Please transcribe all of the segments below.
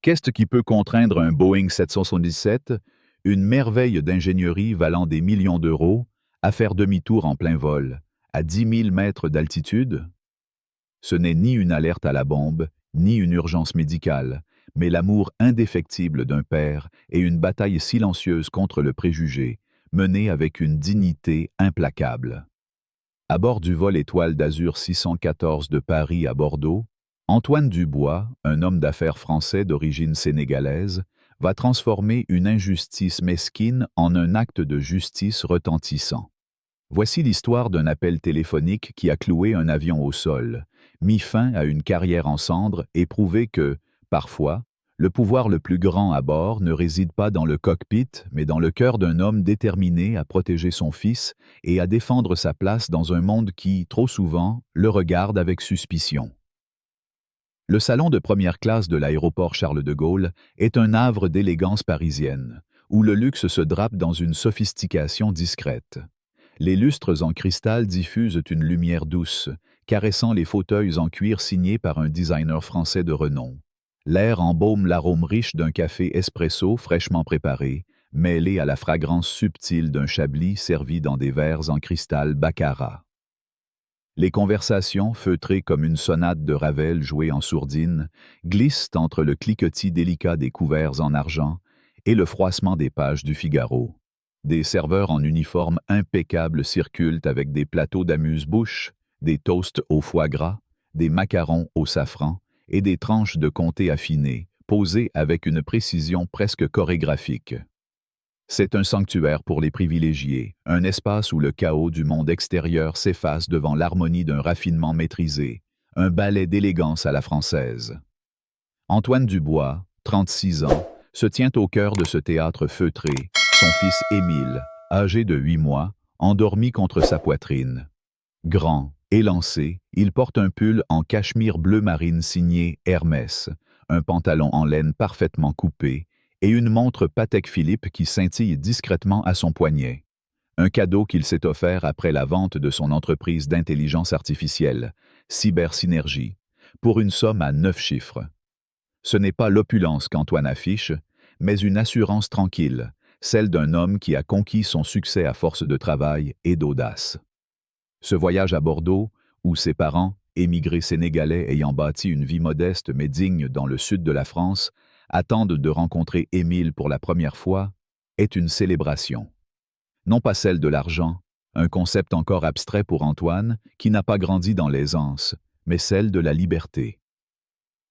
Qu'est-ce qui peut contraindre un Boeing 777, une merveille d'ingénierie valant des millions d'euros, à faire demi-tour en plein vol, à 10 000 mètres d'altitude? Ce n'est ni une alerte à la bombe, ni une urgence médicale, mais l'amour indéfectible d'un père et une bataille silencieuse contre le préjugé, menée avec une dignité implacable. À bord du vol Étoile d'Azur 614 de Paris à Bordeaux, Antoine Dubois, un homme d'affaires français d'origine sénégalaise, va transformer une injustice mesquine en un acte de justice retentissant. Voici l'histoire d'un appel téléphonique qui a cloué un avion au sol, mis fin à une carrière en cendres et prouvé que, parfois, le pouvoir le plus grand à bord ne réside pas dans le cockpit, mais dans le cœur d'un homme déterminé à protéger son fils et à défendre sa place dans un monde qui, trop souvent, le regarde avec suspicion. Le salon de première classe de l'aéroport Charles de Gaulle est un havre d'élégance parisienne, où le luxe se drape dans une sophistication discrète. Les lustres en cristal diffusent une lumière douce, caressant les fauteuils en cuir signés par un designer français de renom. L'air embaume l'arôme riche d'un café espresso fraîchement préparé, mêlé à la fragrance subtile d'un chablis servi dans des verres en cristal baccarat. Les conversations, feutrées comme une sonate de Ravel jouée en sourdine, glissent entre le cliquetis délicat des couverts en argent et le froissement des pages du Figaro. Des serveurs en uniforme impeccable circulent avec des plateaux d'amuse-bouche, des toasts au foie gras, des macarons au safran et des tranches de comté affinées, posées avec une précision presque chorégraphique. C'est un sanctuaire pour les privilégiés, un espace où le chaos du monde extérieur s'efface devant l'harmonie d'un raffinement maîtrisé, un ballet d'élégance à la française. Antoine Dubois, 36 ans, se tient au cœur de ce théâtre feutré, son fils Émile, âgé de 8 mois, endormi contre sa poitrine. Grand, élancé, il porte un pull en cachemire bleu marine signé Hermès, un pantalon en laine parfaitement coupé, et une montre Patek Philippe qui scintille discrètement à son poignet. Un cadeau qu'il s'est offert après la vente de son entreprise d'intelligence artificielle, Cybersynergie, pour une somme à 9 chiffres. Ce n'est pas l'opulence qu'Antoine affiche, mais une assurance tranquille, celle d'un homme qui a conquis son succès à force de travail et d'audace. Ce voyage à Bordeaux, où ses parents, émigrés sénégalais ayant bâti une vie modeste mais digne dans le sud de la France, attendent de rencontrer Émile pour la première fois, est une célébration. Non pas celle de l'argent, un concept encore abstrait pour Antoine, qui n'a pas grandi dans l'aisance, mais celle de la liberté.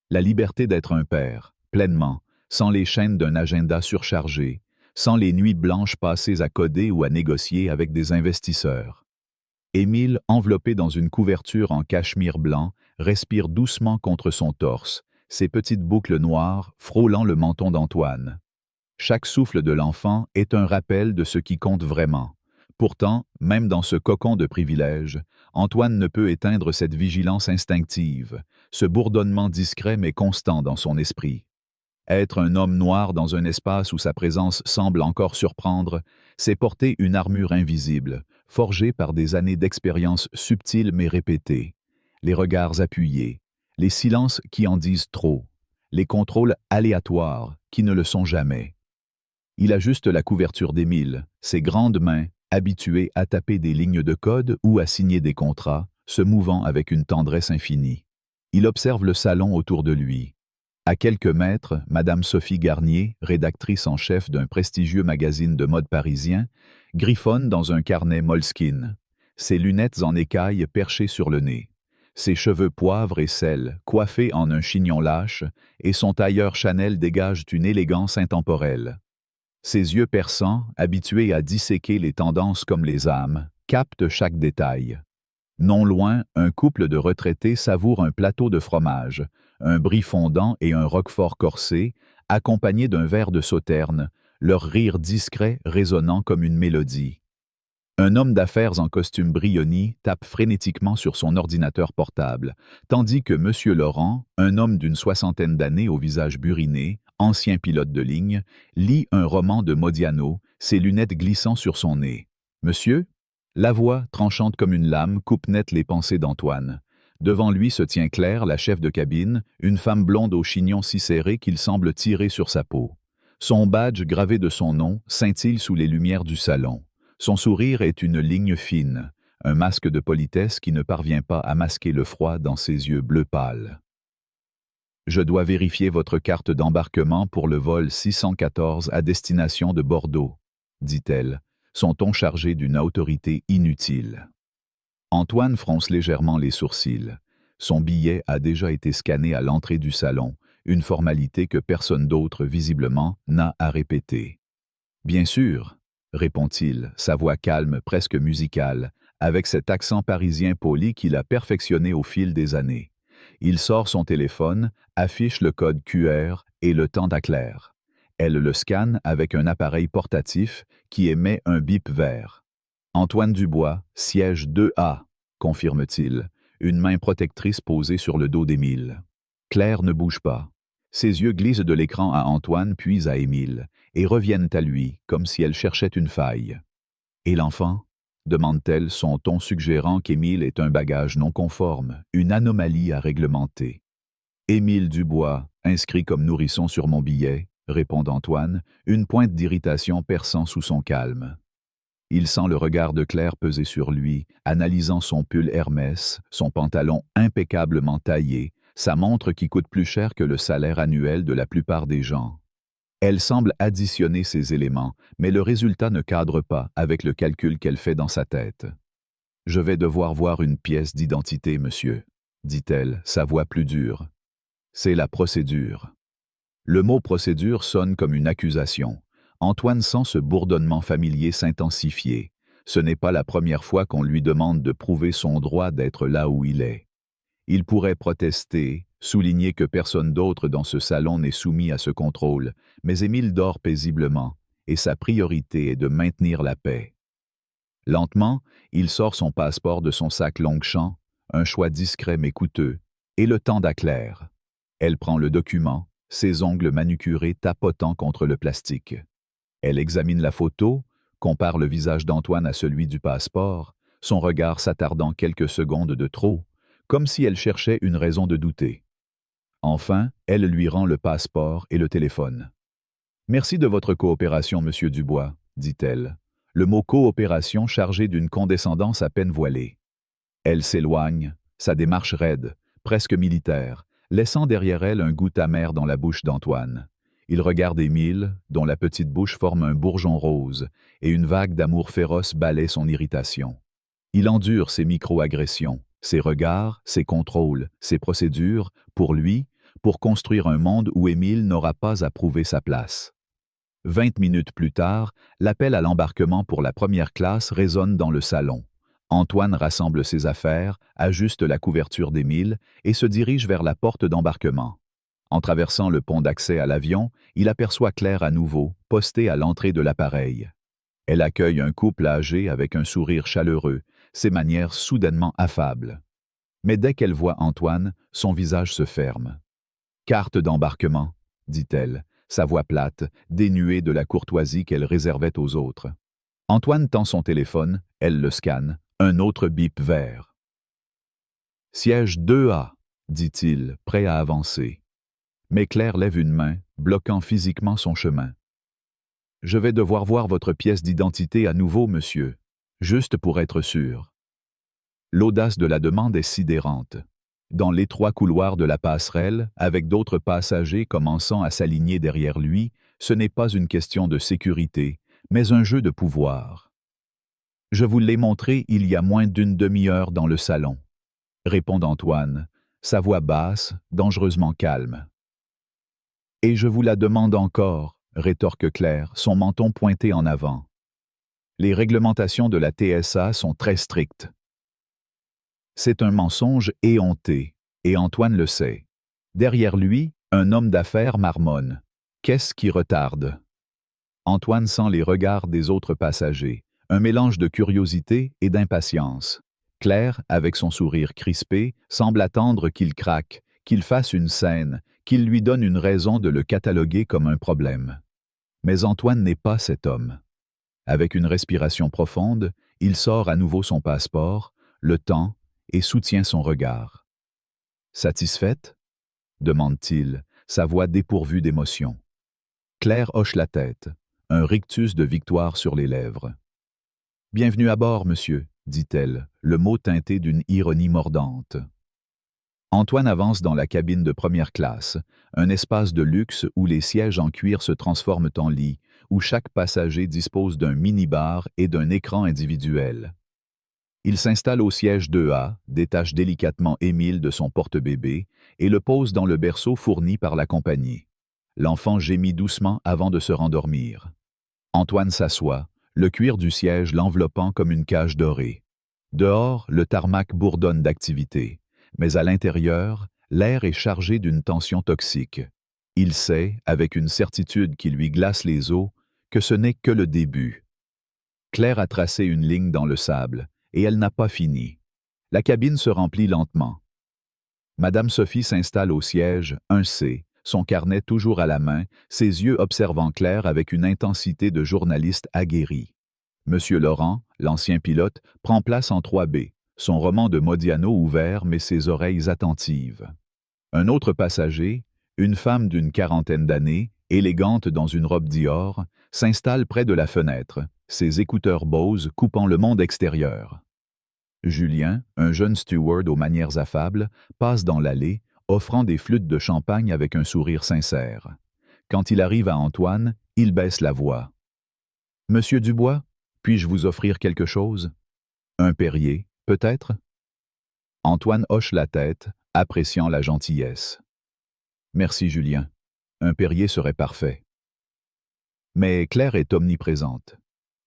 La liberté d'être un père, pleinement, sans les chaînes d'un agenda surchargé, sans les nuits blanches passées à coder ou à négocier avec des investisseurs. Émile, enveloppé dans une couverture en cachemire blanc, respire doucement contre son torse, ses petites boucles noires frôlant le menton d'Antoine. Chaque souffle de l'enfant est un rappel de ce qui compte vraiment. Pourtant, même dans ce cocon de privilèges, Antoine ne peut éteindre cette vigilance instinctive, ce bourdonnement discret mais constant dans son esprit. Être un homme noir dans un espace où sa présence semble encore surprendre, c'est porter une armure invisible, forgée par des années d'expérience subtiles mais répétées. Les regards appuyés, les silences qui en disent trop, les contrôles aléatoires qui ne le sont jamais. Il ajuste la couverture d'Émile, ses grandes mains, habituées à taper des lignes de code ou à signer des contrats, se mouvant avec une tendresse infinie. Il observe le salon autour de lui. À quelques mètres, Madame Sophie Garnier, rédactrice en chef d'un prestigieux magazine de mode parisien, griffonne dans un carnet Moleskine, ses lunettes en écaille perchées sur le nez, ses cheveux poivre et sel, coiffés en un chignon lâche, et son tailleur Chanel dégagent une élégance intemporelle. Ses yeux perçants, habitués à disséquer les tendances comme les âmes, captent chaque détail. Non loin, un couple de retraités savoure un plateau de fromage, un brie fondant et un roquefort corsé, accompagnés d'un verre de sauterne, leur rire discret résonnant comme une mélodie. Un homme d'affaires en costume Brioni tape frénétiquement sur son ordinateur portable, tandis que M. Laurent, un homme d'une soixantaine d'années au visage buriné, ancien pilote de ligne, lit un roman de Modiano, ses lunettes glissant sur son nez. « Monsieur ?» La voix, tranchante comme une lame, coupe net les pensées d'Antoine. Devant lui se tient Claire, la chef de cabine, une femme blonde au chignon si serré qu'il semble tirer sur sa peau. Son badge gravé de son nom scintille sous les lumières du salon. Son sourire est une ligne fine, un masque de politesse qui ne parvient pas à masquer le froid dans ses yeux bleu pâle. « Je dois vérifier votre carte d'embarquement pour le vol 614 à destination de Bordeaux, » dit-elle, son ton chargé d'une autorité inutile. Antoine fronce légèrement les sourcils. Son billet a déjà été scanné à l'entrée du salon, une formalité que personne d'autre, visiblement, n'a à répéter. « Bien sûr, » répond-il, sa voix calme, presque musicale, avec cet accent parisien poli qu'il a perfectionné au fil des années. Il sort son téléphone, affiche le code QR et le tend à Claire. Elle le scanne avec un appareil portatif qui émet un bip vert. « Antoine Dubois, siège 2A », confirme-t-il, une main protectrice posée sur le dos d'Émile. Claire ne bouge pas. Ses yeux glissent de l'écran à Antoine puis à Émile, et reviennent à lui, comme si elle cherchait une faille. « Et l'enfant » demande-t-elle, son ton suggérant qu'Émile est un bagage non conforme, une anomalie à réglementer. « Émile Dubois, inscrit comme nourrisson sur mon billet », répond Antoine, une pointe d'irritation perçant sous son calme. Il sent le regard de Claire peser sur lui, analysant son pull Hermès, son pantalon impeccablement taillé, sa montre qui coûte plus cher que le salaire annuel de la plupart des gens. Elle semble additionner ces éléments, mais le résultat ne cadre pas avec le calcul qu'elle fait dans sa tête. « Je vais devoir voir une pièce d'identité, monsieur, » dit-elle, sa voix plus dure. « C'est la procédure. » Le mot « procédure » sonne comme une accusation. Antoine sent ce bourdonnement familier s'intensifier. Ce n'est pas la première fois qu'on lui demande de prouver son droit d'être là où il est. Il pourrait protester, souligner que personne d'autre dans ce salon n'est soumis à ce contrôle, mais Émile dort paisiblement, et sa priorité est de maintenir la paix. Lentement, il sort son passeport de son sac Longchamp, un choix discret mais coûteux, et le tend à Claire. Elle prend le document, ses ongles manucurés tapotant contre le plastique. Elle examine la photo, compare le visage d'Antoine à celui du passeport, son regard s'attardant quelques secondes de trop, comme si elle cherchait une raison de douter. Enfin, elle lui rend le passeport et le téléphone. « Merci de votre coopération, monsieur Dubois, » dit-elle, le mot « coopération » chargé d'une condescendance à peine voilée. Elle s'éloigne, sa démarche raide, presque militaire, laissant derrière elle un goût amer dans la bouche d'Antoine. Il regarde Émile, dont la petite bouche forme un bourgeon rose, et une vague d'amour féroce balaie son irritation. Il endure ses micro-agressions, ses regards, ses contrôles, ses procédures, pour lui, pour construire un monde où Émile n'aura pas à prouver sa place. 20 minutes plus tard, l'appel à l'embarquement pour la première classe résonne dans le salon. Antoine rassemble ses affaires, ajuste la couverture d'Émile et se dirige vers la porte d'embarquement. En traversant le pont d'accès à l'avion, il aperçoit Claire à nouveau, postée à l'entrée de l'appareil. Elle accueille un couple âgé avec un sourire chaleureux, ses manières soudainement affables. Mais dès qu'elle voit Antoine, son visage se ferme. « Carte d'embarquement », dit-elle, sa voix plate, dénuée de la courtoisie qu'elle réservait aux autres. Antoine tend son téléphone, elle le scanne, un autre bip vert. « Siège 2A », dit-il, prêt à avancer. Mais Claire lève une main, bloquant physiquement son chemin. « Je vais devoir voir votre pièce d'identité à nouveau, monsieur, juste pour être sûr. » L'audace de la demande est sidérante. Dans l'étroit couloir de la passerelle, avec d'autres passagers commençant à s'aligner derrière lui, ce n'est pas une question de sécurité, mais un jeu de pouvoir. « Je vous l'ai montré il y a moins d'une demi-heure dans le salon, » répond Antoine, sa voix basse, dangereusement calme. « Et je vous la demande encore, » rétorque Claire, son menton pointé en avant. Les réglementations de la TSA sont très strictes. C'est un mensonge éhonté, et Antoine le sait. Derrière lui, un homme d'affaires marmonne. Qu'est-ce qui retarde? Antoine sent les regards des autres passagers, un mélange de curiosité et d'impatience. Claire, avec son sourire crispé, semble attendre qu'il craque, qu'il fasse une scène, qu'il lui donne une raison de le cataloguer comme un problème. Mais Antoine n'est pas cet homme. Avec une respiration profonde, il sort à nouveau son passeport, le tend et soutient son regard. Satisfaite? Demande-t-il, sa voix dépourvue d'émotion. Claire hoche la tête, un rictus de victoire sur les lèvres. Bienvenue à bord, monsieur, dit-elle, le mot teinté d'une ironie mordante. Antoine avance dans la cabine de première classe, un espace de luxe où les sièges en cuir se transforment en lit, où chaque passager dispose d'un mini-bar et d'un écran individuel. Il s'installe au siège 2A, détache délicatement Émile de son porte-bébé et le pose dans le berceau fourni par la compagnie. L'enfant gémit doucement avant de se rendormir. Antoine s'assoit, le cuir du siège l'enveloppant comme une cage dorée. Dehors, le tarmac bourdonne d'activité, mais à l'intérieur, l'air est chargé d'une tension toxique. Il sait, avec une certitude qui lui glace les os, que ce n'est que le début. Claire a tracé une ligne dans le sable, et elle n'a pas fini. La cabine se remplit lentement. Madame Sophie s'installe au siège 1C, son carnet toujours à la main, ses yeux observant Claire avec une intensité de journaliste aguerri. Monsieur Laurent, l'ancien pilote, prend place en 3B, son roman de Modiano ouvert mais ses oreilles attentives. Un autre passager, une femme d'une quarantaine d'années, élégante dans une robe Dior, s'installe près de la fenêtre, ses écouteurs Bose coupant le monde extérieur. Julien, un jeune steward aux manières affables, passe dans l'allée, offrant des flûtes de champagne avec un sourire sincère. Quand il arrive à Antoine, il baisse la voix. « Monsieur Dubois, puis-je vous offrir quelque chose? Un Perrier, peut-être » Antoine hoche la tête, appréciant la gentillesse. « Merci Julien, un Perrier serait parfait. » Mais Claire est omniprésente.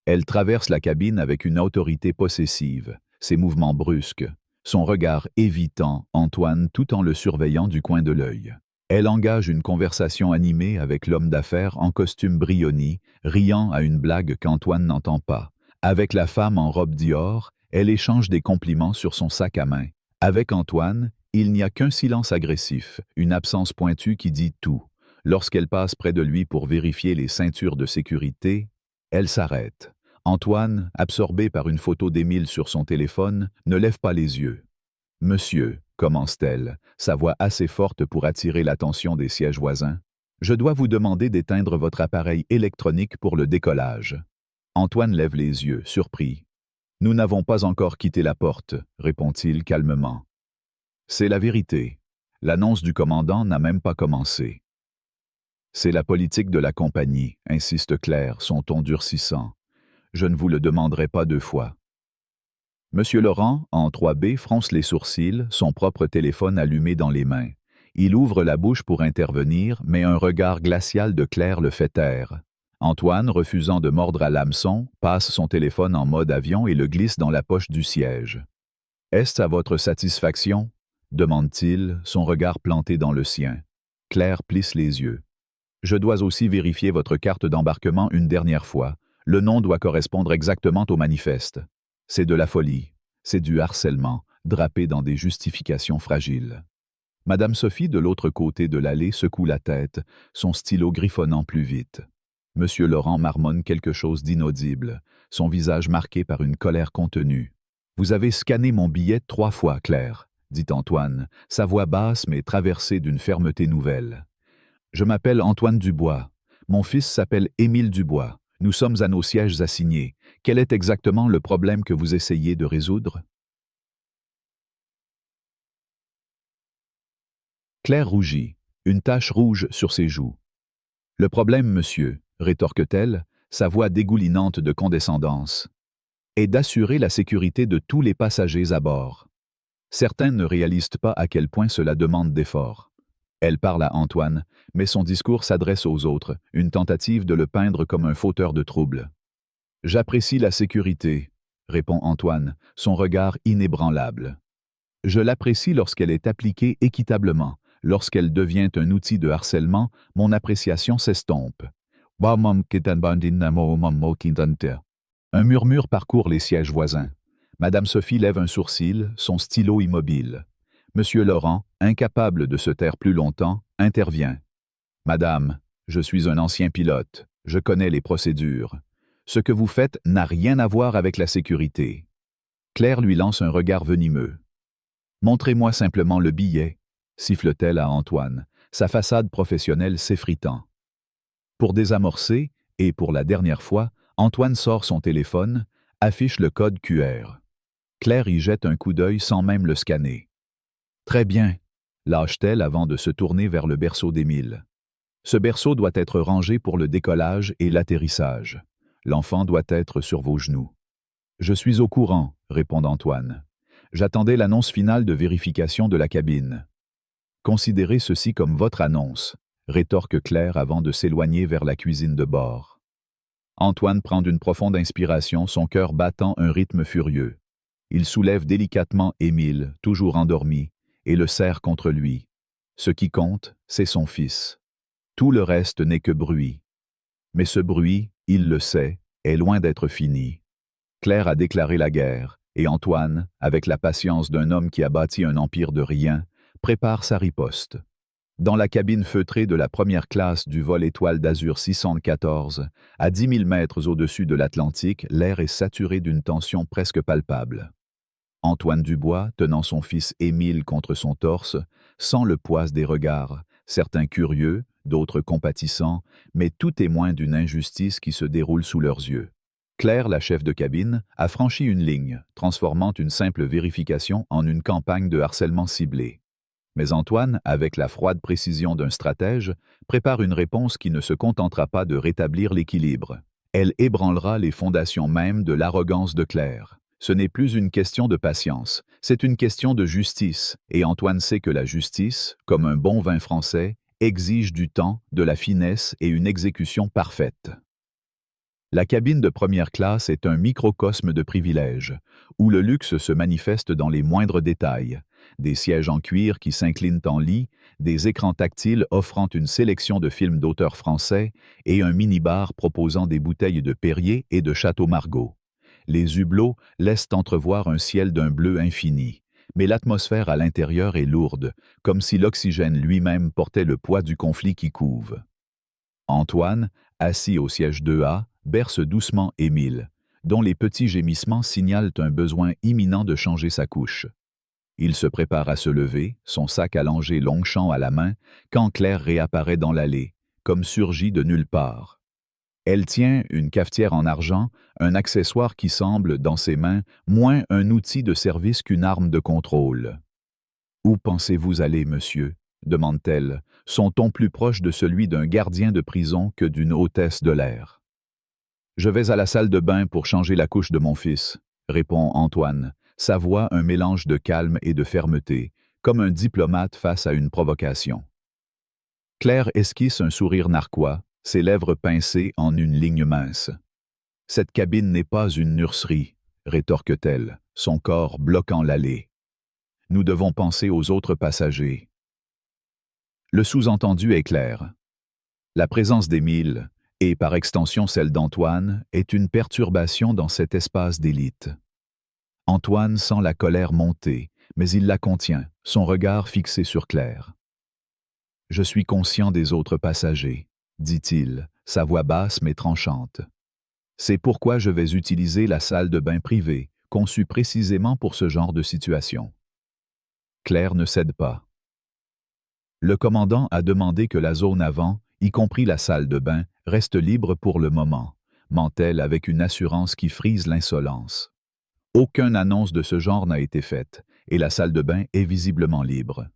Elle traverse la cabine avec une autorité possessive, ses mouvements brusques, son regard évitant Antoine tout en le surveillant du coin de l'œil. Elle engage une conversation animée avec l'homme d'affaires en costume Brioni, riant à une blague qu'Antoine n'entend pas. Avec la femme en robe Dior, elle échange des compliments sur son sac à main. Avec Antoine, il n'y a qu'un silence agressif, une absence pointue qui dit tout. Lorsqu'elle passe près de lui pour vérifier les ceintures de sécurité, elle s'arrête. Antoine, absorbé par une photo d'Émile sur son téléphone, ne lève pas les yeux. « Monsieur », commence-t-elle, sa voix assez forte pour attirer l'attention des sièges voisins, « je dois vous demander d'éteindre votre appareil électronique pour le décollage. » Antoine lève les yeux, surpris. « Nous n'avons pas encore quitté la porte, » répond-il calmement. « C'est la vérité. L'annonce du commandant n'a même pas commencé. » « C'est la politique de la compagnie, » insiste Claire, son ton durcissant. « Je ne vous le demanderai pas 2 fois. » Monsieur Laurent, en 3B, fronce les sourcils, son propre téléphone allumé dans les mains. Il ouvre la bouche pour intervenir, mais un regard glacial de Claire le fait taire. Antoine, refusant de mordre à l'hameçon, passe son téléphone en mode avion et le glisse dans la poche du siège. « Est-ce à votre satisfaction ?» demande-t-il, son regard planté dans le sien. Claire plisse les yeux. « Je dois aussi vérifier votre carte d'embarquement une dernière fois. Le nom doit correspondre exactement au manifeste. C'est de la folie. C'est du harcèlement, drapé dans des justifications fragiles. » Madame Sophie, de l'autre côté de l'allée, secoue la tête, son stylo griffonnant plus vite. Monsieur Laurent marmonne quelque chose d'inaudible, son visage marqué par une colère contenue. « Vous avez scanné mon billet 3 fois, Claire, » dit Antoine, sa voix basse mais traversée d'une fermeté nouvelle. « Je m'appelle Antoine Dubois. Mon fils s'appelle Émile Dubois. Nous sommes à nos sièges assignés. Quel est exactement le problème que vous essayez de résoudre? » Claire rougit, une tache rouge sur ses joues. « Le problème, monsieur, » rétorque-t-elle, sa voix dégoulinante de condescendance, « est d'assurer la sécurité de tous les passagers à bord. Certains ne réalisent pas à quel point cela demande d'efforts. » Elle parle à Antoine, mais son discours s'adresse aux autres, une tentative de le peindre comme un fauteur de troubles. « J'apprécie la sécurité, » répond Antoine, son regard inébranlable. « Je l'apprécie lorsqu'elle est appliquée équitablement. Lorsqu'elle devient un outil de harcèlement, mon appréciation s'estompe. » Un murmure parcourt les sièges voisins. Madame Sophie lève un sourcil, son stylo immobile. Monsieur Laurent, incapable de se taire plus longtemps, intervient. « Madame, je suis un ancien pilote. Je connais les procédures. Ce que vous faites n'a rien à voir avec la sécurité. » Claire lui lance un regard venimeux. « Montrez-moi simplement le billet. » siffle-t-elle à Antoine, sa façade professionnelle s'effritant. Pour désamorcer, et pour la dernière fois, Antoine sort son téléphone, affiche le code QR. Claire y jette un coup d'œil sans même le scanner. Très bien, lâche-t-elle avant de se tourner vers le berceau d'Émile. Ce berceau doit être rangé pour le décollage et l'atterrissage. L'enfant doit être sur vos genoux. Je suis au courant, répond Antoine. J'attendais l'annonce finale de vérification de la cabine. Considérez ceci comme votre annonce, rétorque Claire avant de s'éloigner vers la cuisine de bord. Antoine prend d'une profonde inspiration, son cœur battant un rythme furieux. Il soulève délicatement Émile, toujours endormi, et le serre contre lui. Ce qui compte, c'est son fils. Tout le reste n'est que bruit. Mais ce bruit, il le sait, est loin d'être fini. Claire a déclaré la guerre, et Antoine, avec la patience d'un homme qui a bâti un empire de rien, prépare sa riposte. Dans la cabine feutrée de la première classe du vol Étoile d'Azur 614, à 10 000 mètres au-dessus de l'Atlantique, l'air est saturé d'une tension presque palpable. Antoine Dubois, tenant son fils Émile contre son torse, sent le poids des regards, certains curieux, d'autres compatissants, mais tout témoin d'une injustice qui se déroule sous leurs yeux. Claire, la chef de cabine, a franchi une ligne, transformant une simple vérification en une campagne de harcèlement ciblé. Mais Antoine, avec la froide précision d'un stratège, prépare une réponse qui ne se contentera pas de rétablir l'équilibre. Elle ébranlera les fondations mêmes de l'arrogance de Claire. Ce n'est plus une question de patience, c'est une question de justice, et Antoine sait que la justice, comme un bon vin français, exige du temps, de la finesse et une exécution parfaite. La cabine de première classe est un microcosme de privilèges, où le luxe se manifeste dans les moindres détails. Des sièges en cuir qui s'inclinent en lit, des écrans tactiles offrant une sélection de films d'auteurs français et un mini-bar proposant des bouteilles de Perrier et de Château Margaux. Les hublots laissent entrevoir un ciel d'un bleu infini, mais l'atmosphère à l'intérieur est lourde, comme si l'oxygène lui-même portait le poids du conflit qui couve. Antoine, assis au siège 2A, berce doucement Émile, dont les petits gémissements signalent un besoin imminent de changer sa couche. Il se prépare à se lever, son sac allongé Longchamp à la main, quand Claire réapparaît dans l'allée, comme surgie de nulle part. Elle tient une cafetière en argent, un accessoire qui semble, dans ses mains, moins un outil de service qu'une arme de contrôle. « Où pensez-vous aller, monsieur ?» demande-t-elle, son ton plus proche de celui d'un gardien de prison que d'une hôtesse de l'air. « Je vais à la salle de bain pour changer la couche de mon fils, » répond Antoine, sa voix un mélange de calme et de fermeté, comme un diplomate face à une provocation. Claire esquisse un sourire narquois, ses lèvres pincées en une ligne mince. « Cette cabine n'est pas une nurserie, » rétorque-t-elle, son corps bloquant l'allée. « Nous devons penser aux autres passagers. » Le sous-entendu est clair. La présence d'Émile, et par extension celle d'Antoine, est une perturbation dans cet espace d'élite. Antoine sent la colère monter, mais il la contient, son regard fixé sur Claire. « Je suis conscient des autres passagers, » dit-il, sa voix basse mais tranchante. « C'est pourquoi je vais utiliser la salle de bain privée, conçue précisément pour ce genre de situation. » Claire ne cède pas. Le commandant a demandé que la zone avant, y compris la salle de bain, reste libre pour le moment, ment-elle avec une assurance qui frise l'insolence. Aucune annonce de ce genre n'a été faite, et la salle de bain est visiblement libre.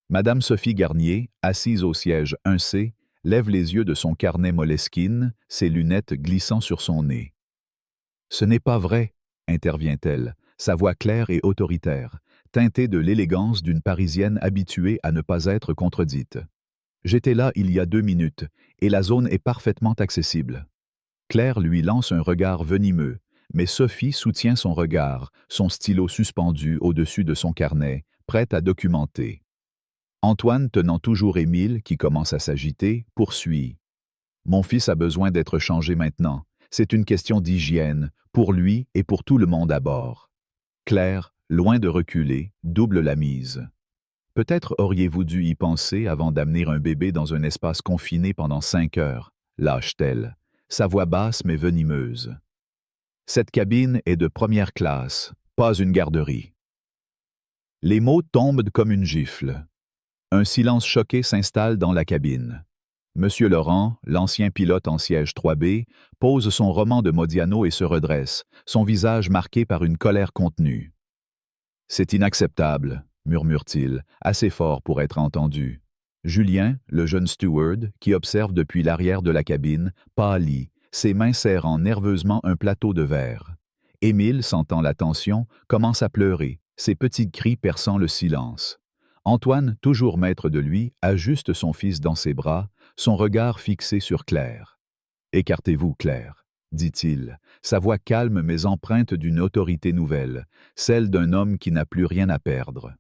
Madame Sophie Garnier, assise au siège 1C, lève les yeux de son carnet Moleskine, ses lunettes glissant sur son nez. « Ce n'est pas vrai, » intervient-elle, sa voix claire et autoritaire, teintée de l'élégance d'une Parisienne habituée à ne pas être contredite. « J'étais là il y a 2 minutes, et la zone est parfaitement accessible. » Claire lui lance un regard venimeux, mais Sophie soutient son regard, son stylo suspendu au-dessus de son carnet, prête à documenter. Antoine, tenant toujours Émile, qui commence à s'agiter, poursuit. « Mon fils a besoin d'être changé maintenant. C'est une question d'hygiène, pour lui et pour tout le monde à bord. » Claire, loin de reculer, double la mise. « Peut-être auriez-vous dû y penser avant d'amener un bébé dans un espace confiné pendant 5 heures, » lâche-t-elle, sa voix basse mais venimeuse. « Cette cabine est de première classe, pas une garderie. » Les mots tombent comme une gifle. Un silence choqué s'installe dans la cabine. Monsieur Laurent, l'ancien pilote en siège 3B, pose son roman de Modiano et se redresse, son visage marqué par une colère contenue. « C'est inacceptable », murmure-t-il, assez fort pour être entendu. Julien, le jeune steward, qui observe depuis l'arrière de la cabine, pâlit, ses mains serrant nerveusement un plateau de verre. Émile, sentant la tension, commence à pleurer, ses petits cris perçant le silence. Antoine, toujours maître de lui, ajuste son fils dans ses bras, son regard fixé sur Claire. « Écartez-vous, Claire, » dit-il, sa voix calme mais empreinte d'une autorité nouvelle, celle d'un homme qui n'a plus rien à perdre.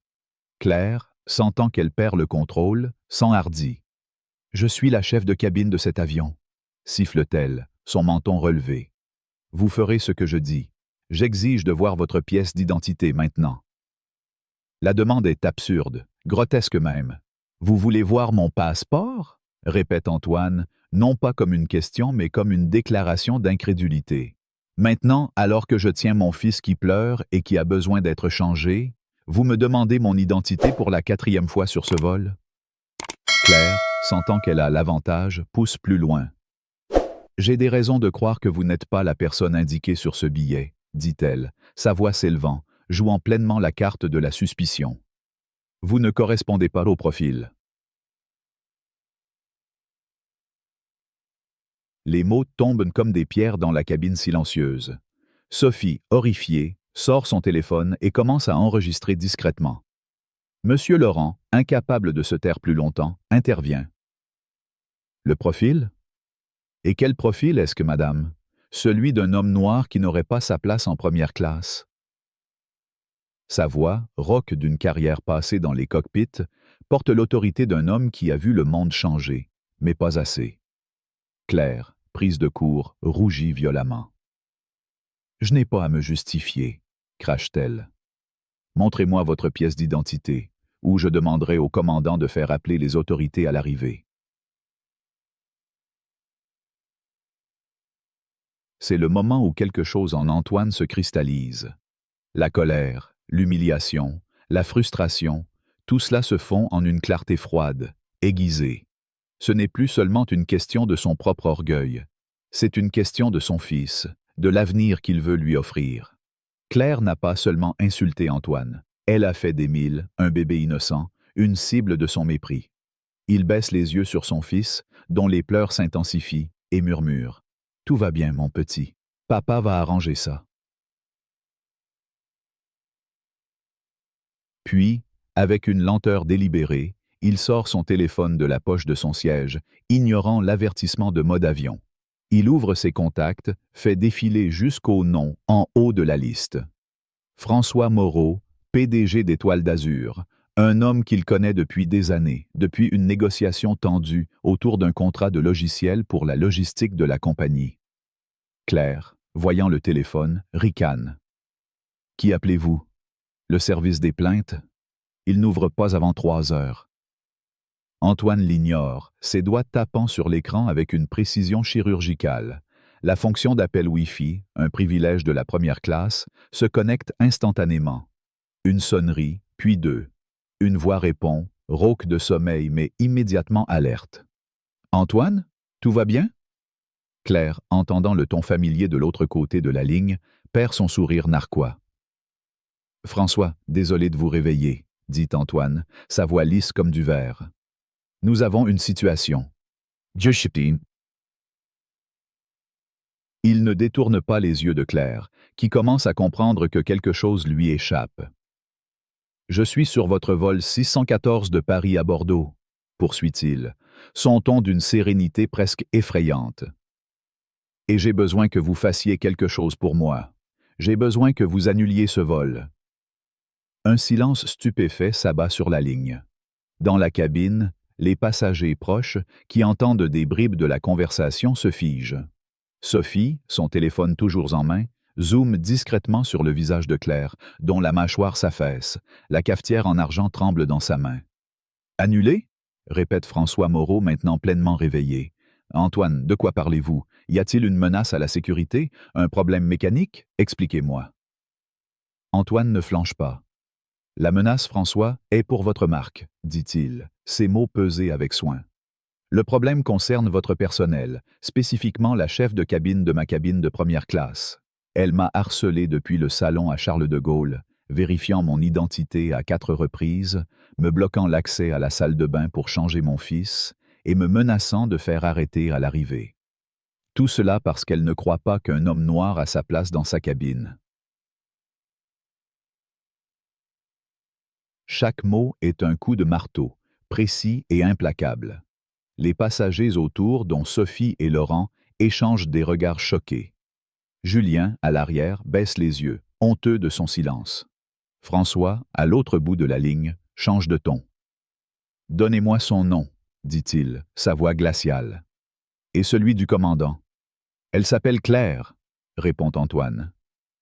Claire, sentant qu'elle perd le contrôle, s'enhardit. « Je suis la chef de cabine de cet avion, » siffle-t-elle, son menton relevé. « Vous ferez ce que je dis. J'exige de voir votre pièce d'identité maintenant. » La demande est absurde, grotesque même. « Vous voulez voir mon passeport ?» répète Antoine, non pas comme une question, mais comme une déclaration d'incrédulité. « Maintenant, alors que je tiens mon fils qui pleure et qui a besoin d'être changé, vous me demandez mon identité pour la 4e fois sur ce vol ?» Claire, sentant qu'elle a l'avantage, pousse plus loin. « J'ai des raisons de croire que vous n'êtes pas la personne indiquée sur ce billet, » dit-elle, sa voix s'élevant, jouant pleinement la carte de la suspicion. « Vous ne correspondez pas au profil. » Les mots tombent comme des pierres dans la cabine silencieuse. Sophie, horrifiée, sort son téléphone et commence à enregistrer discrètement. Monsieur Laurent, incapable de se taire plus longtemps, intervient. « Le profil ? Et quel profil est-ce que, madame ? Celui d'un homme noir qui n'aurait pas sa place en première classe. » Sa voix, rauque d'une carrière passée dans les cockpits, porte l'autorité d'un homme qui a vu le monde changer, mais pas assez. Claire, prise de court, rougit violemment. « Je n'ai pas à me justifier, » crache-t-elle. « Montrez-moi votre pièce d'identité, ou je demanderai au commandant de faire appeler les autorités à l'arrivée. » C'est le moment où quelque chose en Antoine se cristallise. La colère, l'humiliation, la frustration, tout cela se fond en une clarté froide, aiguisée. Ce n'est plus seulement une question de son propre orgueil, c'est une question de son fils, de l'avenir qu'il veut lui offrir. Claire n'a pas seulement insulté Antoine, elle a fait d'Émile, un bébé innocent, une cible de son mépris. Il baisse les yeux sur son fils, dont les pleurs s'intensifient, et murmure. « Tout va bien, mon petit. Papa va arranger ça. » Puis, avec une lenteur délibérée, il sort son téléphone de la poche de son siège, ignorant l'avertissement de mode avion. Il ouvre ses contacts, fait défiler jusqu'au nom en haut de la liste. François Moreau, PDG d'Étoile d'Azur, un homme qu'il connaît depuis des années, depuis une négociation tendue autour d'un contrat de logiciel pour la logistique de la compagnie. Claire, voyant le téléphone, ricane. « Qui appelez-vous ? Le service des plaintes ? Il n'ouvre pas avant 3 heures. » Antoine l'ignore, ses doigts tapant sur l'écran avec une précision chirurgicale. La fonction d'appel Wi-Fi, un privilège de la première classe, se connecte instantanément. Une sonnerie, puis 2. Une voix répond, rauque de sommeil mais immédiatement alerte. « Antoine, tout va bien ?» Claire, entendant le ton familier de l'autre côté de la ligne, perd son sourire narquois. « François, désolé de vous réveiller, » dit Antoine, sa voix lisse comme du verre. « Nous avons une situation. » Il ne détourne pas les yeux de Claire, qui commence à comprendre que quelque chose lui échappe. « Je suis sur votre vol 614 de Paris à Bordeaux, » poursuit-il, son ton d'une sérénité presque effrayante. « Et j'ai besoin que vous fassiez quelque chose pour moi. J'ai besoin que vous annuliez ce vol. » Un silence stupéfait s'abat sur la ligne. Dans la cabine, les passagers proches, qui entendent des bribes de la conversation, se figent. Sophie, son téléphone toujours en main, zoome discrètement sur le visage de Claire, dont la mâchoire s'affaisse, la cafetière en argent tremble dans sa main. « Annulé ?» répète François Moreau, maintenant pleinement réveillé. « Antoine, de quoi parlez-vous? Y a-t-il une menace à la sécurité? Un problème mécanique? Expliquez-moi. » Antoine ne flanche pas. La menace, François, est pour votre marque, dit-il, ses mots pesés avec soin. Le problème concerne votre personnel, spécifiquement la chef de cabine de ma cabine de première classe. Elle m'a harcelé depuis le salon à Charles de Gaulle, vérifiant mon identité à 4 reprises, me bloquant l'accès à la salle de bain pour changer mon fils et me menaçant de faire arrêter à l'arrivée. Tout cela parce qu'elle ne croit pas qu'un homme noir a sa place dans sa cabine. Chaque mot est un coup de marteau, précis et implacable. Les passagers autour, dont Sophie et Laurent, échangent des regards choqués. Julien, à l'arrière, baisse les yeux, honteux de son silence. François, à l'autre bout de la ligne, change de ton. « Donnez-moi son nom, » dit-il, sa voix glaciale. « Et celui du commandant. »« Elle s'appelle Claire, » répond Antoine.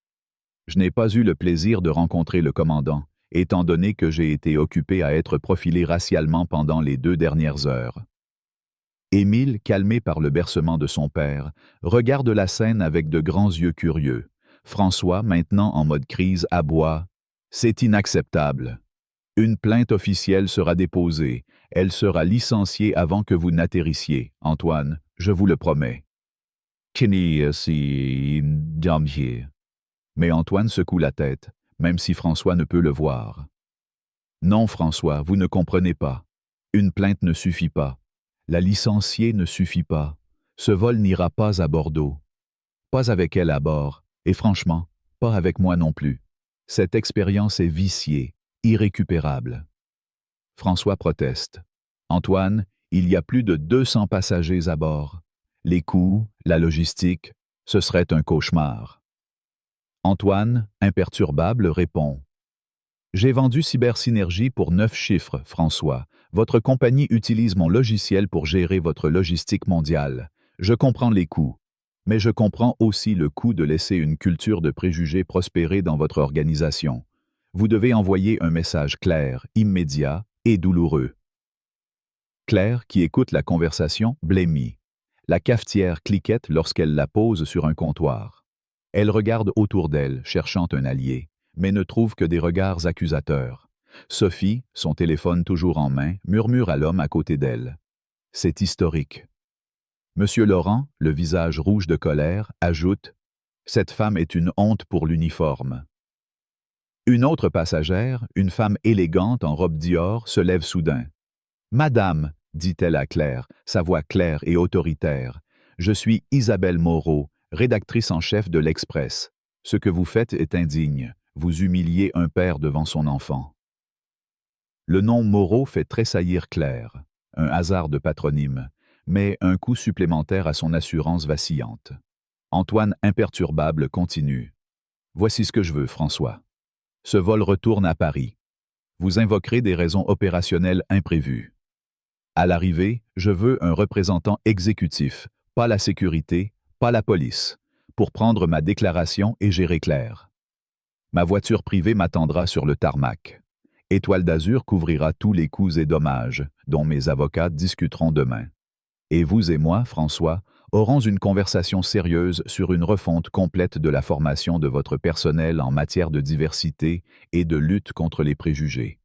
« Je n'ai pas eu le plaisir de rencontrer le commandant, étant donné que j'ai été occupé à être profilé racialement pendant les 2 dernières heures. » Émile, calmé par le bercement de son père, regarde la scène avec de grands yeux curieux. François, maintenant en mode crise, aboie. « C'est inacceptable. Une plainte officielle sera déposée. Elle sera licenciée avant que vous n'atterrissiez, Antoine, je vous le promets. » Mais Antoine secoue la tête, même si François ne peut le voir. « Non, François, vous ne comprenez pas. Une plainte ne suffit pas. La licencier ne suffit pas. Ce vol n'ira pas à Bordeaux. Pas avec elle à bord, et franchement, pas avec moi non plus. Cette expérience est viciée, irrécupérable. » François proteste. « Antoine, il y a plus de 200 passagers à bord. Les coûts, la logistique, ce serait un cauchemar. » Antoine, imperturbable, répond. « J'ai vendu Cybersynergie pour 9 chiffres, François. Votre compagnie utilise mon logiciel pour gérer votre logistique mondiale. Je comprends les coûts, mais je comprends aussi le coût de laisser une culture de préjugés prospérer dans votre organisation. Vous devez envoyer un message clair, immédiat et douloureux. » Claire, qui écoute la conversation, blêmit. La cafetière cliquette lorsqu'elle la pose sur un comptoir. Elle regarde autour d'elle, cherchant un allié, mais ne trouve que des regards accusateurs. Sophie, son téléphone toujours en main, murmure à l'homme à côté d'elle. C'est historique. Monsieur Laurent, le visage rouge de colère, ajoute « Cette femme est une honte pour l'uniforme. » Une autre passagère, une femme élégante en robe Dior, se lève soudain. « Madame, » dit-elle à Claire, sa voix claire et autoritaire, « je suis Isabelle Moreau, rédactrice en chef de l'Express. Ce que vous faites est indigne. Vous humiliez un père devant son enfant. » Le nom Moreau fait tressaillir Claire, un hasard de patronyme, mais un coup supplémentaire à son assurance vacillante. Antoine, imperturbable, continue. « Voici ce que je veux, François. Ce vol retourne à Paris. Vous invoquerez des raisons opérationnelles imprévues. À l'arrivée, je veux un représentant exécutif, pas la sécurité, pas la police, pour prendre ma déclaration et gérer Claire. Ma voiture privée m'attendra sur le tarmac. Étoile d'Azur couvrira tous les coûts et dommages, dont mes avocats discuteront demain. Et vous et moi, François, aurons une conversation sérieuse sur une refonte complète de la formation de votre personnel en matière de diversité et de lutte contre les préjugés. »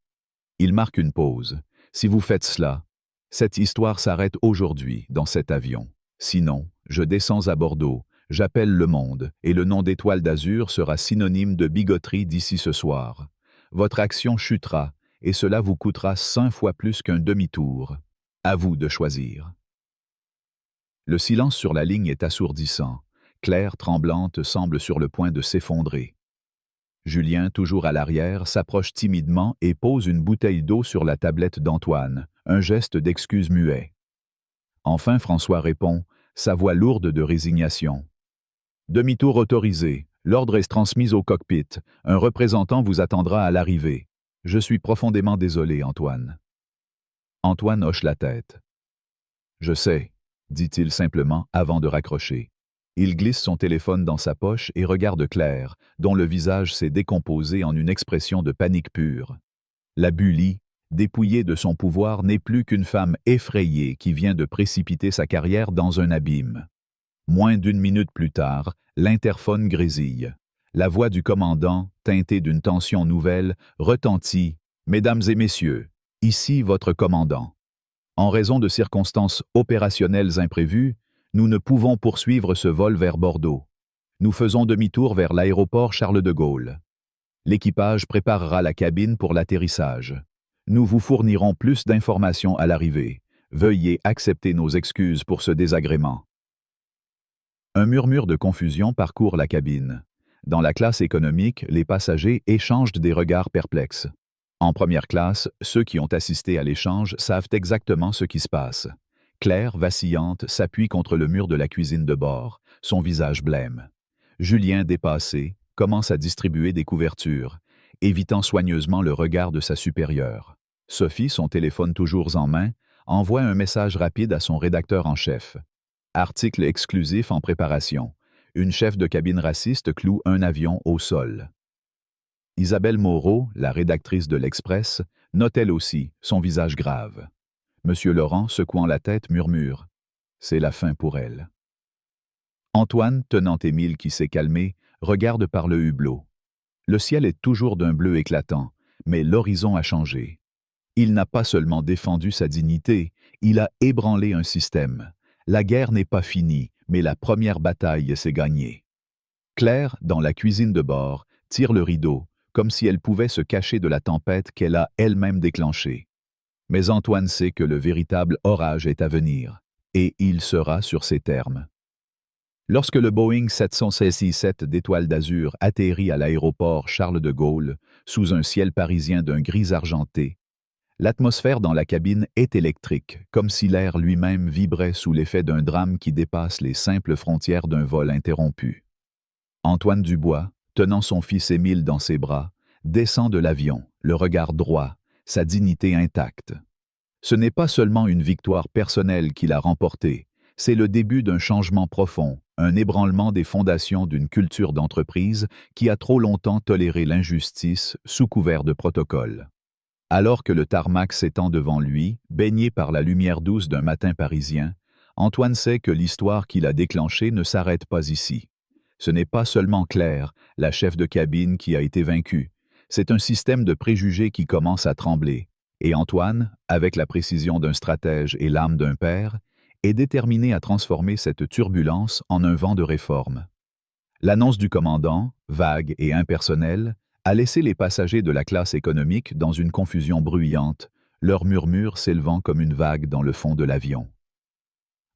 Il marque une pause. « Si vous faites cela, cette histoire s'arrête aujourd'hui dans cet avion. Sinon, je descends à Bordeaux, j'appelle Le Monde, et le nom d'Étoile d'Azur sera synonyme de bigoterie d'ici ce soir. Votre action chutera, et cela vous coûtera 100 fois plus qu'un demi-tour. À vous de choisir. » Le silence sur la ligne est assourdissant. Claire, tremblante, semble sur le point de s'effondrer. Julien, toujours à l'arrière, s'approche timidement et pose une bouteille d'eau sur la tablette d'Antoine, un geste d'excuse muet. Enfin, François répond, sa voix lourde de résignation. « Demi-tour autorisé. L'ordre est transmis au cockpit. Un représentant vous attendra à l'arrivée. Je suis profondément désolé, Antoine. » Antoine hoche la tête. « Je sais, » dit-il simplement avant de raccrocher. Il glisse son téléphone dans sa poche et regarde Claire, dont le visage s'est décomposé en une expression de panique pure. La Bully, dépouillée de son pouvoir, n'est plus qu'une femme effrayée qui vient de précipiter sa carrière dans un abîme. Moins d'1 minute plus tard, l'interphone grésille. La voix du commandant, teintée d'une tension nouvelle, retentit. « Mesdames et messieurs, ici votre commandant. En raison de circonstances opérationnelles imprévues, nous ne pouvons poursuivre ce vol vers Bordeaux. Nous faisons demi-tour vers l'aéroport Charles de Gaulle. L'équipage préparera la cabine pour l'atterrissage. Nous vous fournirons plus d'informations à l'arrivée. Veuillez accepter nos excuses pour ce désagrément. » Un murmure de confusion parcourt la cabine. Dans la classe économique, les passagers échangent des regards perplexes. En première classe, ceux qui ont assisté à l'échange savent exactement ce qui se passe. Claire, vacillante, s'appuie contre le mur de la cuisine de bord, son visage blême. Julien, dépassé, commence à distribuer des couvertures, évitant soigneusement le regard de sa supérieure. Sophie, son téléphone toujours en main, envoie un message rapide à son rédacteur en chef. Article exclusif en préparation. Une chef de cabine raciste cloue un avion au sol. Isabelle Moreau, la rédactrice de l'Express, note elle aussi, son visage grave. Monsieur Laurent, secouant la tête, murmure. C'est la fin pour elle. Antoine, tenant Émile qui s'est calmé, regarde par le hublot. Le ciel est toujours d'un bleu éclatant, mais l'horizon a changé. Il n'a pas seulement défendu sa dignité, il a ébranlé un système. La guerre n'est pas finie, mais la première bataille s'est gagnée. Claire, dans la cuisine de bord, tire le rideau, comme si elle pouvait se cacher de la tempête qu'elle a elle-même déclenchée. Mais Antoine sait que le véritable orage est à venir, et il sera sur ses termes. Lorsque le Boeing 767 d'Étoile d'Azur atterrit à l'aéroport Charles de Gaulle, sous un ciel parisien d'un gris argenté, l'atmosphère dans la cabine est électrique, comme si l'air lui-même vibrait sous l'effet d'un drame qui dépasse les simples frontières d'un vol interrompu. Antoine Dubois, tenant son fils Émile dans ses bras, descend de l'avion, le regard droit, sa dignité intacte. Ce n'est pas seulement une victoire personnelle qu'il a remportée, c'est le début d'un changement profond, un ébranlement des fondations d'une culture d'entreprise qui a trop longtemps toléré l'injustice sous couvert de protocole. Alors que le tarmac s'étend devant lui, baigné par la lumière douce d'un matin parisien, Antoine sait que l'histoire qu'il a déclenchée ne s'arrête pas ici. Ce n'est pas seulement Claire, la chef de cabine, qui a été vaincue. C'est un système de préjugés qui commence à trembler. Et Antoine, avec la précision d'un stratège et l'âme d'un père, est déterminé à transformer cette turbulence en un vent de réforme. L'annonce du commandant, vague et impersonnelle, a laissé les passagers de la classe économique dans une confusion bruyante, leurs murmures s'élevant comme une vague dans le fond de l'avion.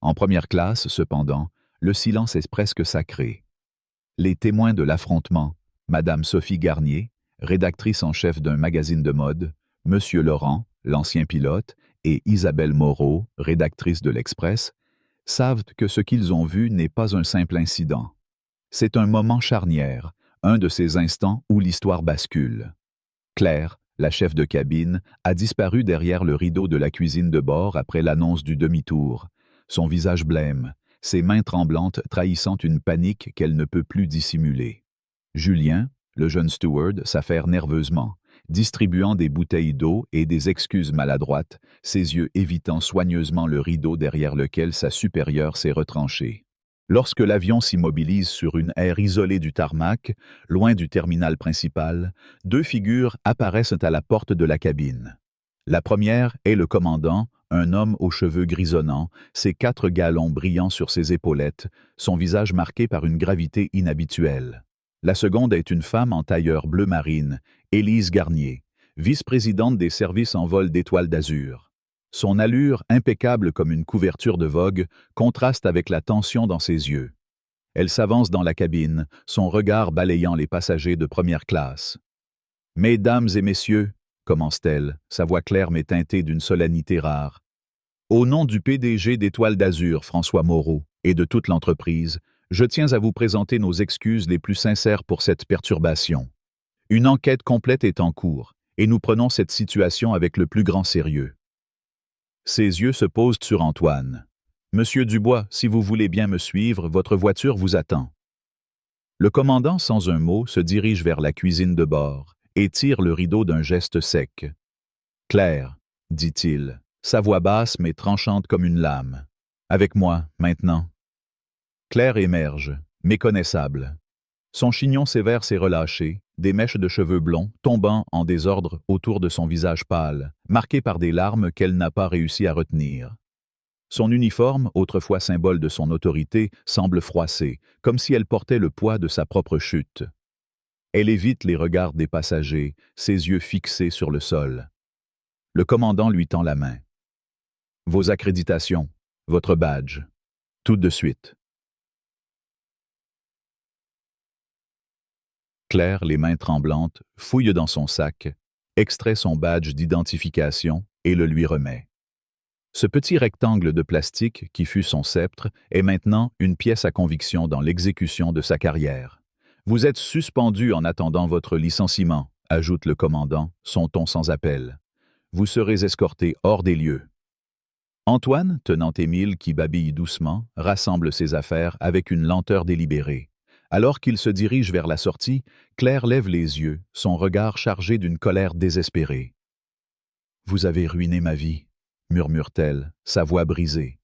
En première classe, cependant, le silence est presque sacré. Les témoins de l'affrontement, Madame Sophie Garnier, rédactrice en chef d'un magazine de mode, Monsieur Laurent, l'ancien pilote, et Isabelle Moreau, rédactrice de l'Express, savent que ce qu'ils ont vu n'est pas un simple incident. C'est un moment charnière, un de ces instants où l'histoire bascule. Claire, la chef de cabine, a disparu derrière le rideau de la cuisine de bord après l'annonce du demi-tour, son visage blême, ses mains tremblantes trahissant une panique qu'elle ne peut plus dissimuler. Julien, le jeune steward, s'affaire nerveusement, distribuant des bouteilles d'eau et des excuses maladroites, ses yeux évitant soigneusement le rideau derrière lequel sa supérieure s'est retranchée. Lorsque l'avion s'immobilise sur une aire isolée du tarmac, loin du terminal principal, deux figures apparaissent à la porte de la cabine. La première est le commandant, un homme aux cheveux grisonnants, ses 4 galons brillant sur ses épaulettes, son visage marqué par une gravité inhabituelle. La seconde est une femme en tailleur bleu marine, Élise Garnier, vice-présidente des services en vol d'Étoile d'Azur. Son allure, impeccable comme une couverture de vogue, contraste avec la tension dans ses yeux. Elle s'avance dans la cabine, son regard balayant les passagers de première classe. « Mesdames et messieurs, » commence-t-elle, sa voix claire mais teintée d'une solennité rare. « Au nom du PDG d'Étoile d'Azur, François Moreau, et de toute l'entreprise, je tiens à vous présenter nos excuses les plus sincères pour cette perturbation. Une enquête complète est en cours, et nous prenons cette situation avec le plus grand sérieux. » Ses yeux se posent sur Antoine. « Monsieur Dubois, si vous voulez bien me suivre, votre voiture vous attend. » Le commandant, sans un mot, se dirige vers la cuisine de bord et tire le rideau d'un geste sec. « Claire, dit-il, sa voix basse mais tranchante comme une lame. Avec moi, maintenant. » Claire émerge, méconnaissable. Son chignon sévère s'est relâché, des mèches de cheveux blonds tombant en désordre autour de son visage pâle, marqué par des larmes qu'elle n'a pas réussi à retenir. Son uniforme, autrefois symbole de son autorité, semble froissé, comme si elle portait le poids de sa propre chute. Elle évite les regards des passagers, ses yeux fixés sur le sol. Le commandant lui tend la main. Vos accréditations, votre badge. Tout de suite. Claire, les mains tremblantes, fouille dans son sac, extrait son badge d'identification et le lui remet. Ce petit rectangle de plastique qui fut son sceptre est maintenant une pièce à conviction dans l'exécution de sa carrière. Vous êtes suspendu en attendant votre licenciement, ajoute le commandant, son ton sans appel. Vous serez escorté hors des lieux. Antoine, tenant Émile qui babille doucement, rassemble ses affaires avec une lenteur délibérée. Alors qu'il se dirige vers la sortie, Claire lève les yeux, son regard chargé d'une colère désespérée. « Vous avez ruiné ma vie », murmure-t-elle, sa voix brisée.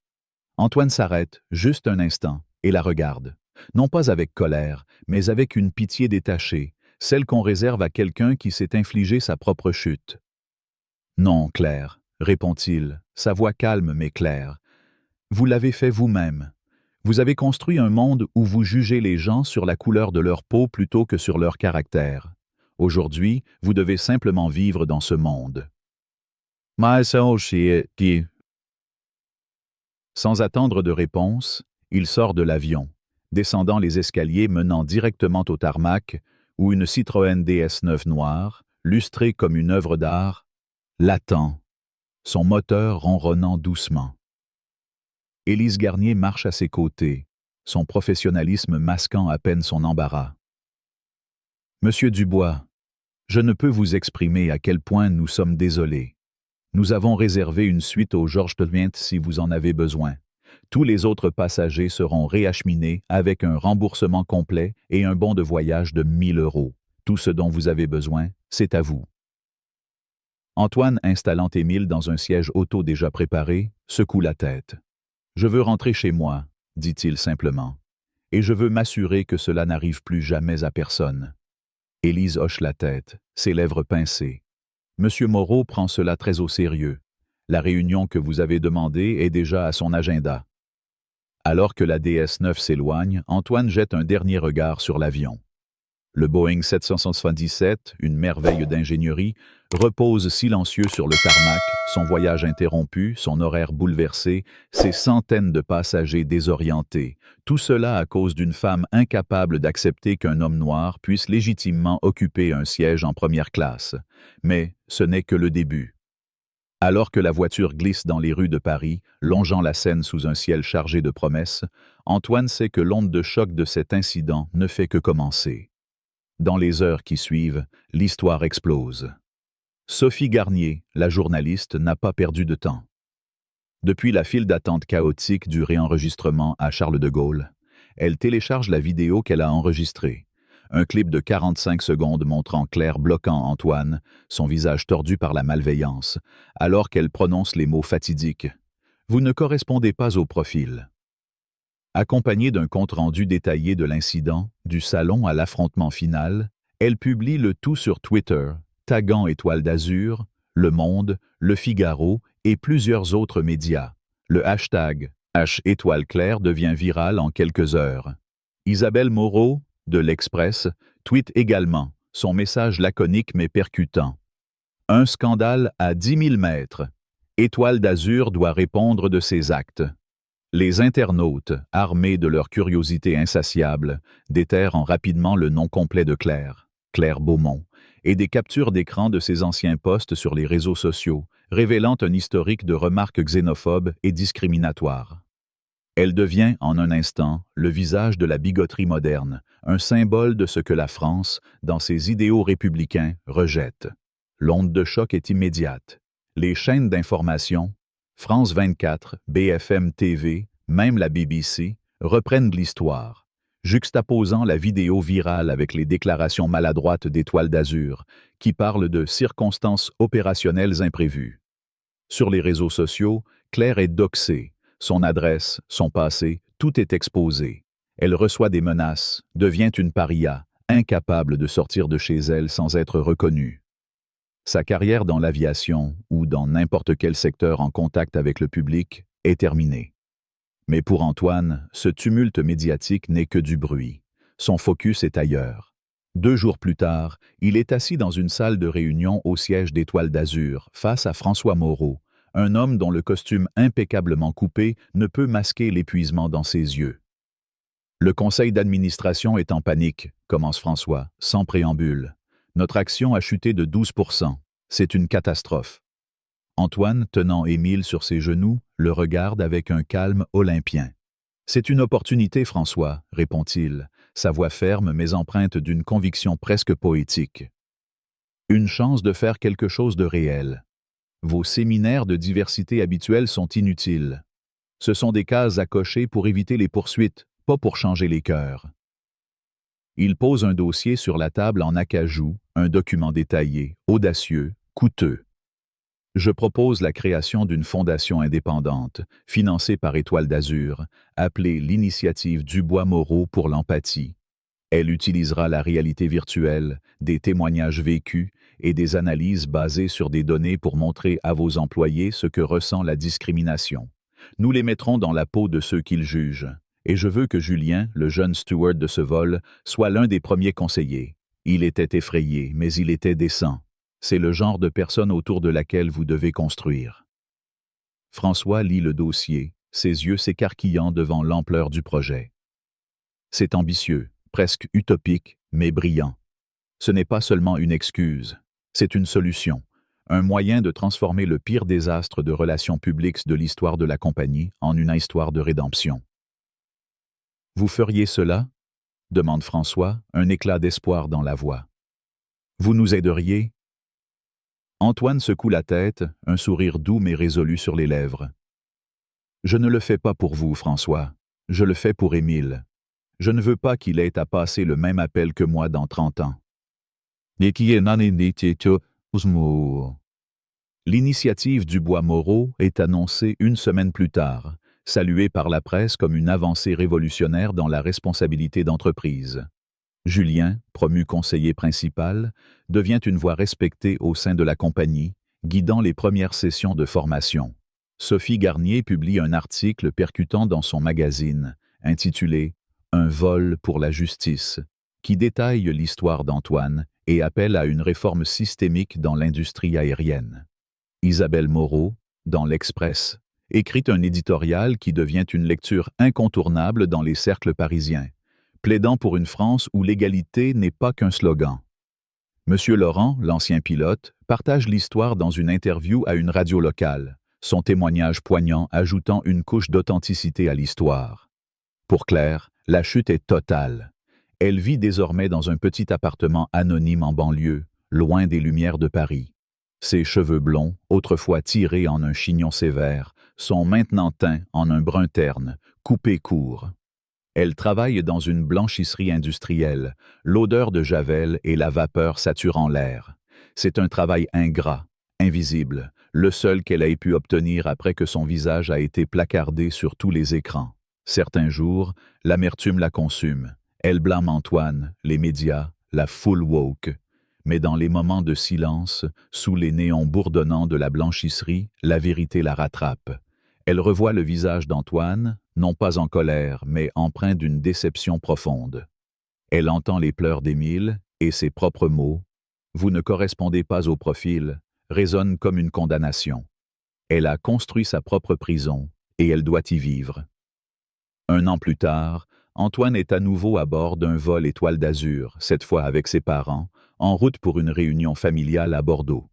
Antoine s'arrête, juste un instant, et la regarde. Non pas avec colère, mais avec une pitié détachée, celle qu'on réserve à quelqu'un qui s'est infligé sa propre chute. « Non, Claire, » répond-il, sa voix calme mais claire. « Vous l'avez fait vous-même. Vous avez construit un monde où vous jugez les gens sur la couleur de leur peau plutôt que sur leur caractère. Aujourd'hui, vous devez simplement vivre dans ce monde. » Sans attendre de réponse, il sort de l'avion, descendant les escaliers menant directement au tarmac, où une Citroën DS9 noire, lustrée comme une œuvre d'art, l'attend, son moteur ronronnant doucement. Élise Garnier marche à ses côtés, son professionnalisme masquant à peine son embarras. « Monsieur Dubois, je ne peux vous exprimer à quel point nous sommes désolés. Nous avons réservé une suite au Georges Tevient si vous en avez besoin. Tous les autres passagers seront réacheminés avec un remboursement complet et un bon de voyage de 1 000 €. Tout ce dont vous avez besoin, c'est à vous. » Antoine, installant Émile dans un siège auto déjà préparé, secoue la tête. « Je veux rentrer chez moi, » dit-il simplement, « et je veux m'assurer que cela n'arrive plus jamais à personne. » Élise hoche la tête, ses lèvres pincées. « Monsieur Moreau prend cela très au sérieux. La réunion que vous avez demandée est déjà à son agenda. » Alors que la DS9 s'éloigne, Antoine jette un dernier regard sur l'avion. Le Boeing 777, une merveille d'ingénierie, repose silencieux sur le tarmac, son voyage interrompu, son horaire bouleversé, ses centaines de passagers désorientés. Tout cela à cause d'une femme incapable d'accepter qu'un homme noir puisse légitimement occuper un siège en première classe. Mais ce n'est que le début. Alors que la voiture glisse dans les rues de Paris, longeant la Seine sous un ciel chargé de promesses, Antoine sait que l'onde de choc de cet incident ne fait que commencer. Dans les heures qui suivent, l'histoire explose. Sophie Garnier, la journaliste, n'a pas perdu de temps. Depuis la file d'attente chaotique du réenregistrement à Charles de Gaulle, elle télécharge la vidéo qu'elle a enregistrée. Un clip de 45 secondes montrant Claire bloquant Antoine, son visage tordu par la malveillance, alors qu'elle prononce les mots fatidiques. « Vous ne correspondez pas au profil. » Accompagnée d'un compte-rendu détaillé de l'incident, du salon à l'affrontement final, elle publie le tout sur Twitter, taguant Étoile d'Azur, Le Monde, Le Figaro et plusieurs autres médias. Le hashtag #étoileclaire devient viral en quelques heures. Isabelle Moreau, de l'Express, tweet également, son message laconique mais percutant. « Un scandale à 10 000 mètres. Étoile d'Azur doit répondre de ses actes. » Les internautes, armés de leur curiosité insatiable, déterrent rapidement le nom complet de Claire, Claire Beaumont, et des captures d'écran de ses anciens posts sur les réseaux sociaux, révélant un historique de remarques xénophobes et discriminatoires. Elle devient, en un instant, le visage de la bigoterie moderne, un symbole de ce que la France, dans ses idéaux républicains, rejette. L'onde de choc est immédiate. Les chaînes d'information, France 24, BFM TV, même la BBC, reprennent l'histoire, juxtaposant la vidéo virale avec les déclarations maladroites d'Étoile d'Azur, qui parlent de circonstances opérationnelles imprévues. Sur les réseaux sociaux, Claire est doxée. Son adresse, son passé, tout est exposé. Elle reçoit des menaces, devient une paria, incapable de sortir de chez elle sans être reconnue. Sa carrière dans l'aviation ou dans n'importe quel secteur en contact avec le public est terminée. Mais pour Antoine, ce tumulte médiatique n'est que du bruit. Son focus est ailleurs. 2 jours plus tard, il est assis dans une salle de réunion au siège d'Étoile d'Azur, face à François Moreau, un homme dont le costume impeccablement coupé ne peut masquer l'épuisement dans ses yeux. Le conseil d'administration est en panique, commence François, sans préambule. Notre action a chuté de 12%. C'est une catastrophe. Antoine, tenant Émile sur ses genoux, le regarde avec un calme olympien. C'est une opportunité, François, répond-il, sa voix ferme mais empreinte d'une conviction presque poétique. Une chance de faire quelque chose de réel. Vos séminaires de diversité habituels sont inutiles. Ce sont des cases à cocher pour éviter les poursuites, pas pour changer les cœurs. Il pose un dossier sur la table en acajou, un document détaillé, audacieux, coûteux. Je propose la création d'une fondation indépendante, financée par Étoile d'Azur, appelée l'Initiative Dubois-Moreau pour l'empathie. Elle utilisera la réalité virtuelle, des témoignages vécus et des analyses basées sur des données pour montrer à vos employés ce que ressent la discrimination. Nous les mettrons dans la peau de ceux qu'ils jugent. Et je veux que Julien, le jeune steward de ce vol, soit l'un des premiers conseillers. Il était effrayé, mais il était décent. C'est le genre de personne autour de laquelle vous devez construire. François lit le dossier, ses yeux s'écarquillant devant l'ampleur du projet. C'est ambitieux, presque utopique, mais brillant. Ce n'est pas seulement une excuse, c'est une solution, un moyen de transformer le pire désastre de relations publiques de l'histoire de la compagnie en une histoire de rédemption. Vous feriez cela? Demande François, un éclat d'espoir dans la voix. Vous nous aideriez? Antoine secoue la tête, un sourire doux mais résolu sur les lèvres. Je ne le fais pas pour vous, François. Je le fais pour Émile. Je ne veux pas qu'il ait à passer le même appel que moi dans 30 ans. L'initiative Dubois-Moreau est annoncée 1 semaine plus tard, saluée par la presse comme une avancée révolutionnaire dans la responsabilité d'entreprise. Julien, promu conseiller principal, devient une voix respectée au sein de la compagnie, guidant les premières sessions de formation. Sophie Garnier publie un article percutant dans son magazine, intitulé « Un vol pour la justice », qui détaille l'histoire d'Antoine et appelle à une réforme systémique dans l'industrie aérienne. Isabelle Moreau, dans l'Express, écrit un éditorial qui devient une lecture incontournable dans les cercles parisiens, plaidant pour une France où l'égalité n'est pas qu'un slogan. Monsieur Laurent, l'ancien pilote, partage l'histoire dans une interview à une radio locale, son témoignage poignant ajoutant une couche d'authenticité à l'histoire. Pour Claire, la chute est totale. Elle vit désormais dans un petit appartement anonyme en banlieue, loin des lumières de Paris. Ses cheveux blonds, autrefois tirés en un chignon sévère, sont maintenant teints en un brun terne, coupés court. Elle travaille dans une blanchisserie industrielle, l'odeur de javel et la vapeur saturant l'air. C'est un travail ingrat, invisible, le seul qu'elle ait pu obtenir après que son visage a été placardé sur tous les écrans. Certains jours, l'amertume la consume. Elle blâme Antoine, les médias, la foule woke. Mais dans les moments de silence, sous les néons bourdonnants de la blanchisserie, la vérité la rattrape. Elle revoit le visage d'Antoine, non pas en colère, mais empreint d'une déception profonde. Elle entend les pleurs d'Émile et ses propres mots « Vous ne correspondez pas au profil » résonnent comme une condamnation. Elle a construit sa propre prison et elle doit y vivre. 1 an plus tard, Antoine est à nouveau à bord d'un vol Étoile d'Azur, cette fois avec ses parents, en route pour une réunion familiale à Bordeaux.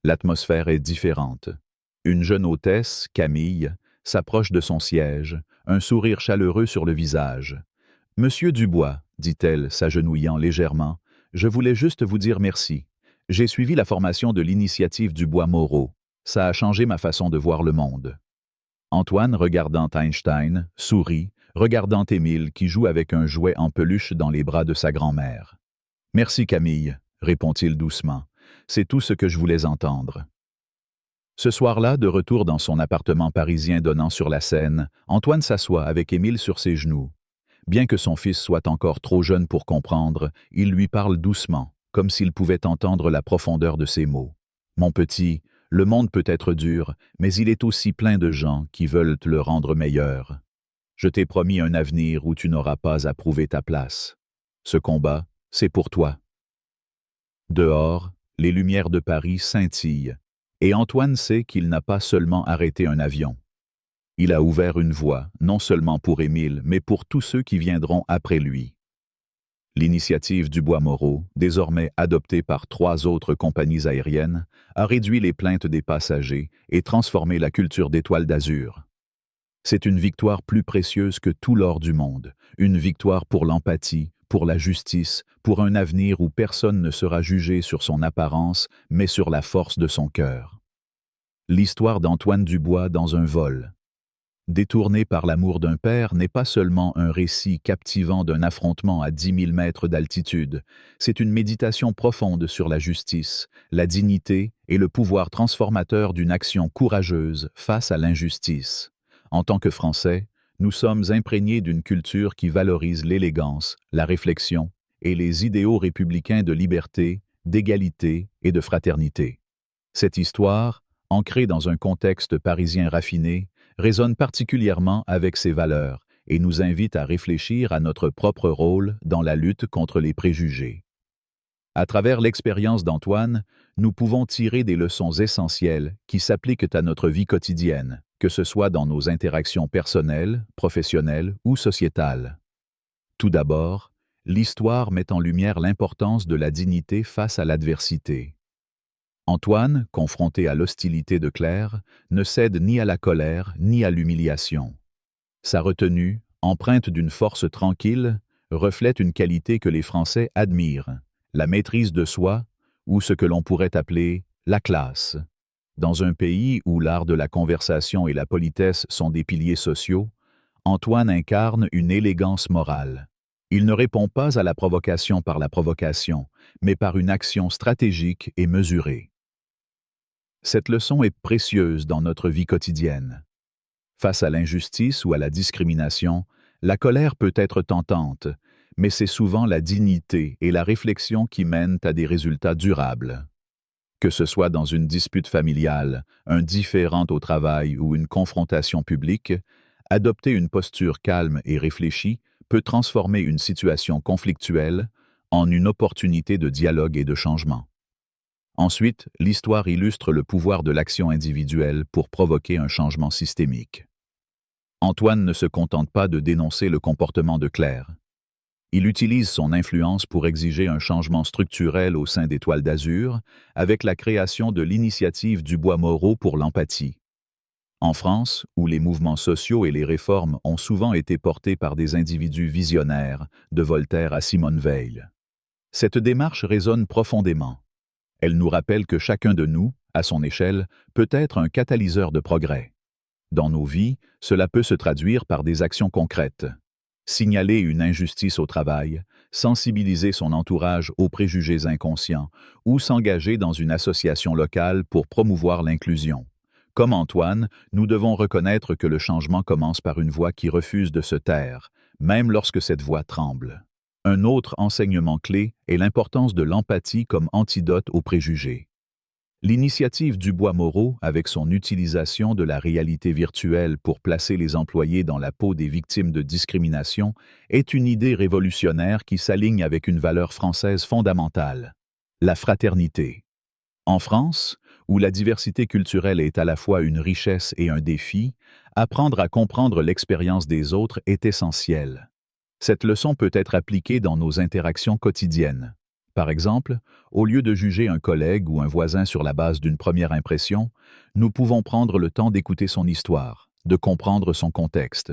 L'atmosphère est différente. Une jeune hôtesse, Camille, s'approche de son siège, un sourire chaleureux sur le visage. « Monsieur Dubois, dit-elle, s'agenouillant légèrement, je voulais juste vous dire merci. J'ai suivi la formation de l'initiative Dubois-Moreau. Ça a changé ma façon de voir le monde. » Antoine, regardant Einstein, sourit, regardant Émile qui joue avec un jouet en peluche dans les bras de sa grand-mère. « Merci Camille, répond-il doucement. C'est tout ce que je voulais entendre. » Ce soir-là, de retour dans son appartement parisien donnant sur la Seine, Antoine s'assoit avec Émile sur ses genoux. Bien que son fils soit encore trop jeune pour comprendre, il lui parle doucement, comme s'il pouvait entendre la profondeur de ses mots. « Mon petit, le monde peut être dur, mais il est aussi plein de gens qui veulent te le rendre meilleur. Je t'ai promis un avenir où tu n'auras pas à prouver ta place. Ce combat, c'est pour toi. » Dehors, les lumières de Paris scintillent, et Antoine sait qu'il n'a pas seulement arrêté un avion. Il a ouvert une voie, non seulement pour Émile, mais pour tous ceux qui viendront après lui. L'initiative du Bois-Moreau, désormais adoptée par 3 autres compagnies aériennes, a réduit les plaintes des passagers et transformé la culture d'Étoile d'Azur. C'est une victoire plus précieuse que tout l'or du monde, une victoire pour l'empathie, pour la justice, pour un avenir où personne ne sera jugé sur son apparence, mais sur la force de son cœur. L'histoire d'Antoine Dubois dans un vol. Détourné par l'amour d'un père n'est pas seulement un récit captivant d'un affrontement à 10 000 mètres d'altitude, c'est une méditation profonde sur la justice, la dignité et le pouvoir transformateur d'une action courageuse face à l'injustice. En tant que Français, nous sommes imprégnés d'une culture qui valorise l'élégance, la réflexion et les idéaux républicains de liberté, d'égalité et de fraternité. Cette histoire, ancrée dans un contexte parisien raffiné, résonne particulièrement avec ces valeurs et nous invite à réfléchir à notre propre rôle dans la lutte contre les préjugés. À travers l'expérience d'Antoine, nous pouvons tirer des leçons essentielles qui s'appliquent à notre vie quotidienne, que ce soit dans nos interactions personnelles, professionnelles ou sociétales. Tout d'abord, l'histoire met en lumière l'importance de la dignité face à l'adversité. Antoine, confronté à l'hostilité de Claire, ne cède ni à la colère ni à l'humiliation. Sa retenue, empreinte d'une force tranquille, reflète une qualité que les Français admirent, la maîtrise de soi, ou ce que l'on pourrait appeler la classe. Dans un pays où l'art de la conversation et la politesse sont des piliers sociaux, Antoine incarne une élégance morale. Il ne répond pas à la provocation par la provocation, mais par une action stratégique et mesurée. Cette leçon est précieuse dans notre vie quotidienne. Face à l'injustice ou à la discrimination, la colère peut être tentante, mais c'est souvent la dignité et la réflexion qui mènent à des résultats durables. Que ce soit dans une dispute familiale, un différend au travail ou une confrontation publique, adopter une posture calme et réfléchie peut transformer une situation conflictuelle en une opportunité de dialogue et de changement. Ensuite, l'histoire illustre le pouvoir de l'action individuelle pour provoquer un changement systémique. Antoine ne se contente pas de dénoncer le comportement de Claire. Il utilise son influence pour exiger un changement structurel au sein d'Étoile d'Azur, avec la création de l'initiative du Bois-Moreau pour l'empathie. En France, où les mouvements sociaux et les réformes ont souvent été portés par des individus visionnaires, de Voltaire à Simone Veil. Cette démarche résonne profondément. Elle nous rappelle que chacun de nous, à son échelle, peut être un catalyseur de progrès. Dans nos vies, cela peut se traduire par des actions concrètes. Signaler une injustice au travail, sensibiliser son entourage aux préjugés inconscients ou s'engager dans une association locale pour promouvoir l'inclusion. Comme Antoine, nous devons reconnaître que le changement commence par une voix qui refuse de se taire, même lorsque cette voix tremble. Un autre enseignement clé est l'importance de l'empathie comme antidote aux préjugés. L'initiative du Bois-Moreau, avec son utilisation de la réalité virtuelle pour placer les employés dans la peau des victimes de discrimination, est une idée révolutionnaire qui s'aligne avec une valeur française fondamentale, la fraternité. En France, où la diversité culturelle est à la fois une richesse et un défi, apprendre à comprendre l'expérience des autres est essentiel. Cette leçon peut être appliquée dans nos interactions quotidiennes. Par exemple, au lieu de juger un collègue ou un voisin sur la base d'une première impression, nous pouvons prendre le temps d'écouter son histoire, de comprendre son contexte.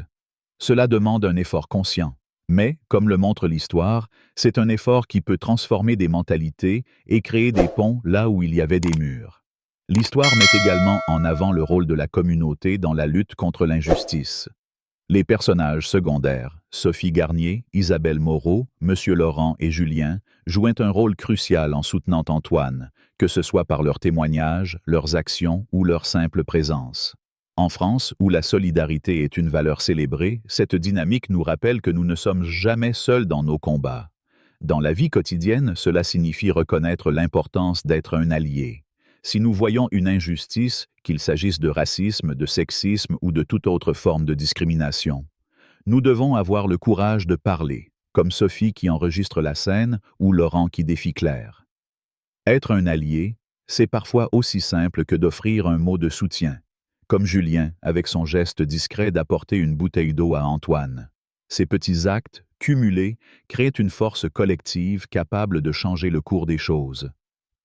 Cela demande un effort conscient, mais, comme le montre l'histoire, c'est un effort qui peut transformer des mentalités et créer des ponts là où il y avait des murs. L'histoire met également en avant le rôle de la communauté dans la lutte contre l'injustice. Les personnages secondaires, Sophie Garnier, Isabelle Moreau, Monsieur Laurent et Julien, jouent un rôle crucial en soutenant Antoine, que ce soit par leurs témoignages, leurs actions ou leur simple présence. En France, où la solidarité est une valeur célébrée, cette dynamique nous rappelle que nous ne sommes jamais seuls dans nos combats. Dans la vie quotidienne, cela signifie reconnaître l'importance d'être un allié. Si nous voyons une injustice, qu'il s'agisse de racisme, de sexisme ou de toute autre forme de discrimination, nous devons avoir le courage de parler, comme Sophie qui enregistre la scène ou Laurent qui défie Claire. Être un allié, c'est parfois aussi simple que d'offrir un mot de soutien, comme Julien avec son geste discret d'apporter une bouteille d'eau à Antoine. Ces petits actes, cumulés, créent une force collective capable de changer le cours des choses.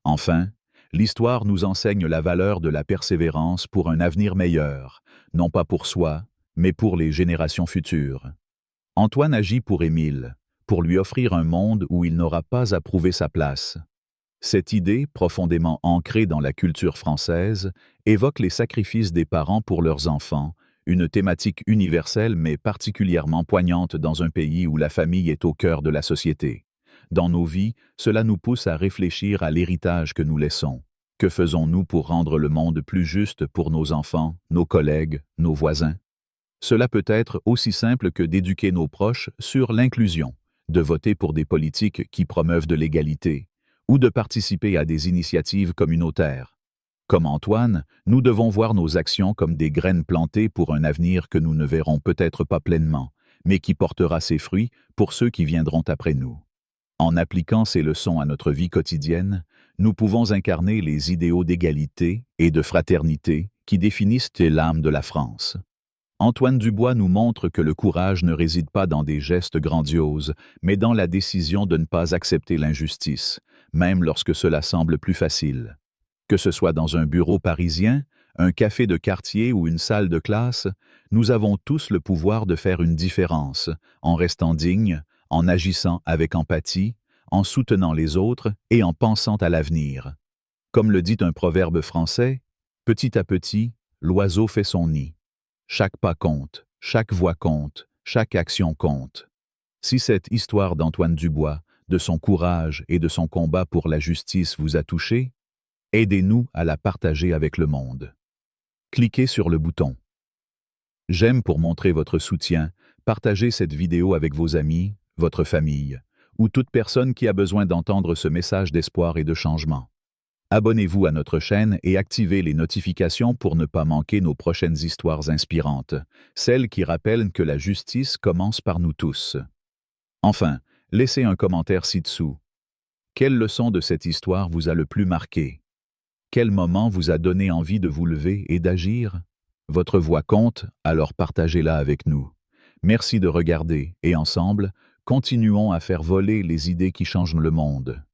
Enfin, l'histoire nous enseigne la valeur de la persévérance pour un avenir meilleur, non pas pour soi, mais pour les générations futures. Antoine agit pour Émile, pour lui offrir un monde où il n'aura pas à prouver sa place. Cette idée, profondément ancrée dans la culture française, évoque les sacrifices des parents pour leurs enfants, une thématique universelle mais particulièrement poignante dans un pays où la famille est au cœur de la société. Dans nos vies, cela nous pousse à réfléchir à l'héritage que nous laissons. Que faisons-nous pour rendre le monde plus juste pour nos enfants, nos collègues, nos voisins? Cela peut être aussi simple que d'éduquer nos proches sur l'inclusion, de voter pour des politiques qui promeuvent de l'égalité, ou de participer à des initiatives communautaires. Comme Antoine, nous devons voir nos actions comme des graines plantées pour un avenir que nous ne verrons peut-être pas pleinement, mais qui portera ses fruits pour ceux qui viendront après nous. En appliquant ces leçons à notre vie quotidienne, nous pouvons incarner les idéaux d'égalité et de fraternité qui définissent l'âme de la France. Antoine Dubois nous montre que le courage ne réside pas dans des gestes grandioses, mais dans la décision de ne pas accepter l'injustice, même lorsque cela semble plus facile. Que ce soit dans un bureau parisien, un café de quartier ou une salle de classe, nous avons tous le pouvoir de faire une différence, en restant dignes, en agissant avec empathie, en soutenant les autres et en pensant à l'avenir. Comme le dit un proverbe français, « Petit à petit, l'oiseau fait son nid ». Chaque pas compte, chaque voix compte, chaque action compte. Si cette histoire d'Antoine Dubois, de son courage et de son combat pour la justice vous a touché, aidez-nous à la partager avec le monde. Cliquez sur le bouton J'aime pour montrer votre soutien, partagez cette vidéo avec vos amis, votre famille, ou toute personne qui a besoin d'entendre ce message d'espoir et de changement. Abonnez-vous à notre chaîne et activez les notifications pour ne pas manquer nos prochaines histoires inspirantes, celles qui rappellent que la justice commence par nous tous. Enfin, laissez un commentaire ci-dessous. Quelle leçon de cette histoire vous a le plus marqué? Quel moment vous a donné envie de vous lever et d'agir? Votre voix compte, alors partagez-la avec nous. Merci de regarder et ensemble, continuons à faire voler les idées qui changent le monde.